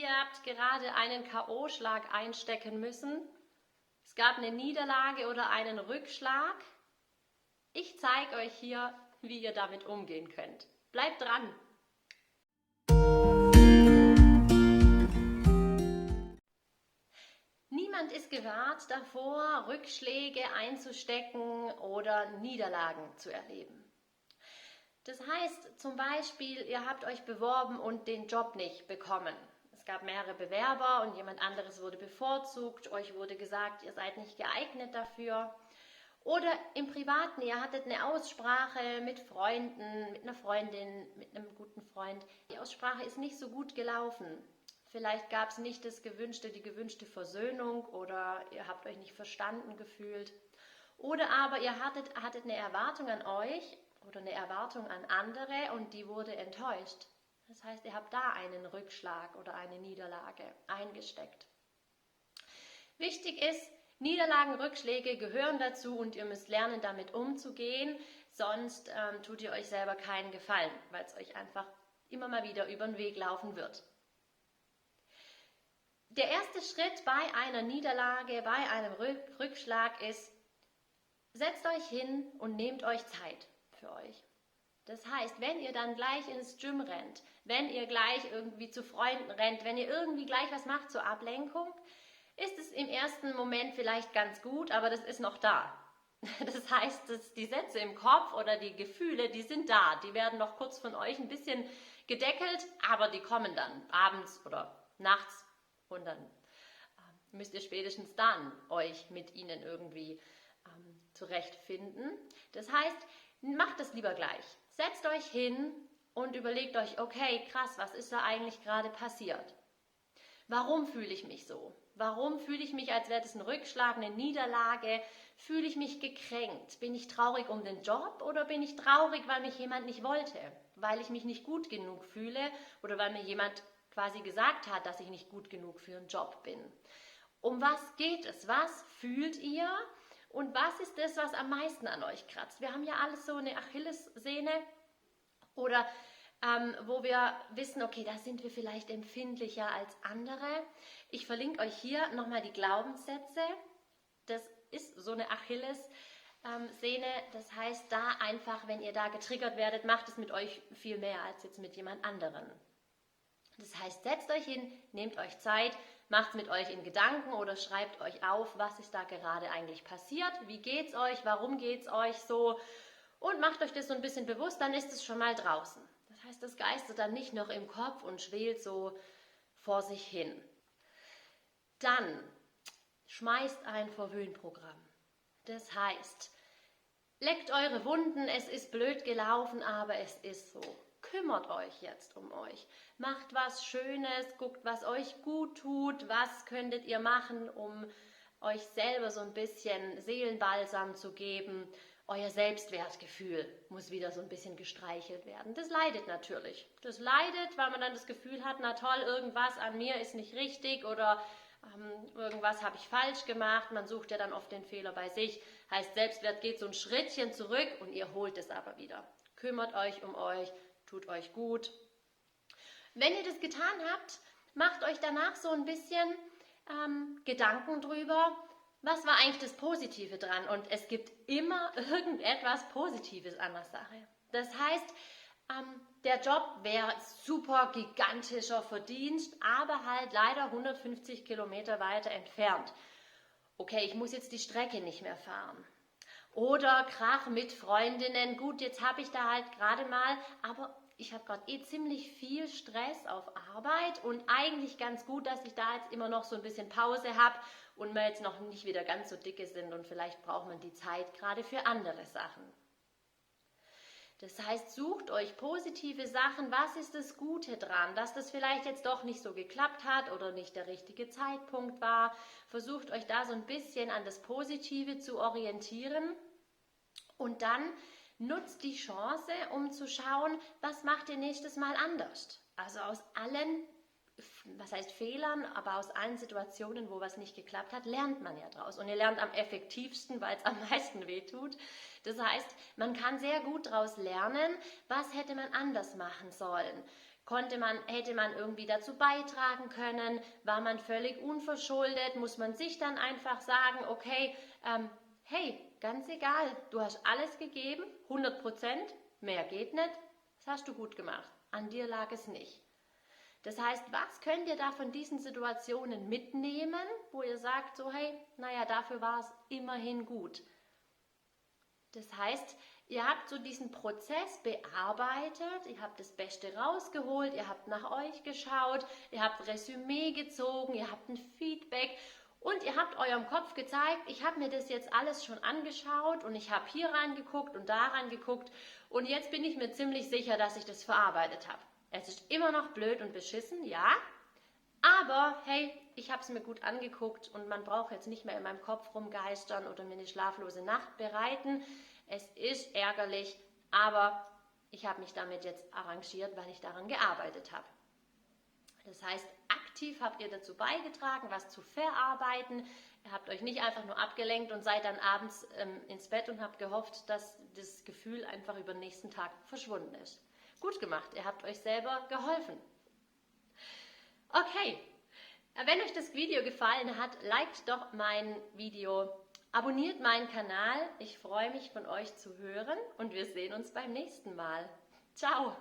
Ihr habt gerade einen K.O.-Schlag einstecken müssen. Es gab eine Niederlage oder einen Rückschlag. Ich zeige euch hier, wie ihr damit umgehen könnt. Bleibt dran! Niemand ist gewahrt davor, Rückschläge einzustecken oder Niederlagen zu erleben. Das heißt zum Beispiel, ihr habt euch beworben und den Job nicht bekommen. Es gab mehrere Bewerber und jemand anderes wurde bevorzugt. Euch wurde gesagt, ihr seid nicht geeignet dafür. Oder im Privaten, ihr hattet eine Aussprache mit Freunden, mit einer Freundin, mit einem guten Freund. Die Aussprache ist nicht so gut gelaufen. Vielleicht gab es nicht die gewünschte Versöhnung oder ihr habt euch nicht verstanden gefühlt. Oder aber ihr hattet eine Erwartung an euch oder eine Erwartung an andere und die wurde enttäuscht. Das heißt, ihr habt da einen Rückschlag oder eine Niederlage eingesteckt. Wichtig ist, Niederlagen, Rückschläge gehören dazu und ihr müsst lernen, damit umzugehen, sonst tut ihr euch selber keinen Gefallen, weil es euch einfach immer mal wieder über den Weg laufen wird. Der erste Schritt bei einer Niederlage, bei einem Rückschlag ist, setzt euch hin und nehmt euch Zeit für euch. Das heißt, wenn ihr dann gleich ins Gym rennt, wenn ihr gleich irgendwie zu Freunden rennt, wenn ihr irgendwie gleich was macht zur Ablenkung, ist es im ersten Moment vielleicht ganz gut, aber das ist noch da. Das heißt, die Sätze im Kopf oder die Gefühle, die sind da. Die werden noch kurz von euch ein bisschen gedeckelt, aber die kommen dann abends oder nachts und dann müsst ihr spätestens dann euch mit ihnen irgendwie zurechtfinden. Das heißt, macht es lieber gleich. Setzt euch hin und überlegt euch, okay, krass, was ist da eigentlich gerade passiert? Warum fühle ich mich so? Warum fühle ich mich, als wäre das ein Rückschlag, eine Niederlage? Fühle ich mich gekränkt? Bin ich traurig um den Job oder bin ich traurig, weil mich jemand nicht wollte? Weil ich mich nicht gut genug fühle oder weil mir jemand quasi gesagt hat, dass ich nicht gut genug für einen Job bin? Um was geht es? Was fühlt ihr? Und was ist das, was am meisten an euch kratzt? Wir haben ja alles so eine Achillessehne oder wo wir wissen, okay, da sind wir vielleicht empfindlicher als andere. Ich verlinke euch hier nochmal die Glaubenssätze. Das ist so eine Achillessehne. Das heißt, da einfach, wenn ihr da getriggert werdet, macht es mit euch viel mehr als jetzt mit jemand anderem. Das heißt, setzt euch hin, nehmt euch Zeit, macht es mit euch in Gedanken oder schreibt euch auf, was ist da gerade eigentlich passiert, wie geht's euch, warum geht's euch so und macht euch das so ein bisschen bewusst, dann ist es schon mal draußen. Das heißt, das geistert dann nicht noch im Kopf und schwelt so vor sich hin. Dann schmeißt ein Verwöhnprogramm. Das heißt, leckt eure Wunden, es ist blöd gelaufen, aber es ist so. Kümmert euch jetzt um euch. Macht was Schönes, guckt, was euch gut tut, was könntet ihr machen, um euch selber so ein bisschen Seelenbalsam zu geben. Euer Selbstwertgefühl muss wieder so ein bisschen gestreichelt werden. Das leidet natürlich. Das leidet, weil man dann das Gefühl hat, na toll, irgendwas an mir ist nicht richtig oder irgendwas habe ich falsch gemacht. Man sucht ja dann oft den Fehler bei sich. Heißt, Selbstwert geht so ein Schrittchen zurück und ihr holt es aber wieder. Kümmert euch um euch, tut euch gut. Wenn ihr das getan habt, macht euch danach so ein bisschen Gedanken drüber, was war eigentlich das Positive dran? Und es gibt immer irgendetwas Positives an der Sache. Das heißt, der Job wäre super gigantischer Verdienst, aber halt leider 150 Kilometer weiter entfernt. Okay, ich muss jetzt die Strecke nicht mehr fahren. Oder Krach mit Freundinnen. Gut, jetzt habe ich da halt gerade mal, aber ich habe gerade ziemlich viel Stress auf Arbeit und eigentlich ganz gut, dass ich da jetzt immer noch so ein bisschen Pause habe und wir jetzt noch nicht wieder ganz so dicke sind und vielleicht braucht man die Zeit gerade für andere Sachen. Das heißt, sucht euch positive Sachen, was ist das Gute dran, dass das vielleicht jetzt doch nicht so geklappt hat oder nicht der richtige Zeitpunkt war. Versucht euch da so ein bisschen an das Positive zu orientieren und dann nutzt die Chance, um zu schauen, was macht ihr nächstes Mal anders. Also aus allen was heißt Fehlern, aber aus allen Situationen, wo was nicht geklappt hat, lernt man ja draus. Und ihr lernt am effektivsten, weil es am meisten wehtut. Das heißt, man kann sehr gut daraus lernen, was hätte man anders machen sollen. Hätte man irgendwie dazu beitragen können, war man völlig unverschuldet, muss man sich dann einfach sagen, okay, hey, ganz egal, du hast alles gegeben, 100%, mehr geht nicht, das hast du gut gemacht, an dir lag es nicht. Das heißt, was könnt ihr da von diesen Situationen mitnehmen, wo ihr sagt, so hey, naja, dafür war es immerhin gut. Das heißt, ihr habt so diesen Prozess bearbeitet, ihr habt das Beste rausgeholt, ihr habt nach euch geschaut, ihr habt Resümee gezogen, ihr habt ein Feedback und ihr habt eurem Kopf gezeigt, ich habe mir das jetzt alles schon angeschaut und ich habe hier reingeguckt und da reingeguckt und jetzt bin ich mir ziemlich sicher, dass ich das verarbeitet habe. Es ist immer noch blöd und beschissen, ja, aber hey, ich habe es mir gut angeguckt und man braucht jetzt nicht mehr in meinem Kopf rumgeistern oder mir eine schlaflose Nacht bereiten. Es ist ärgerlich, aber ich habe mich damit jetzt arrangiert, weil ich daran gearbeitet habe. Das heißt, aktiv habt ihr dazu beigetragen, was zu verarbeiten. Ihr habt euch nicht einfach nur abgelenkt und seid dann abends ins Bett und habt gehofft, dass das Gefühl einfach über den nächsten Tag verschwunden ist. Gut gemacht, ihr habt euch selber geholfen. Okay, wenn euch das Video gefallen hat, liked doch mein Video, abonniert meinen Kanal. Ich freue mich, von euch zu hören und wir sehen uns beim nächsten Mal. Ciao!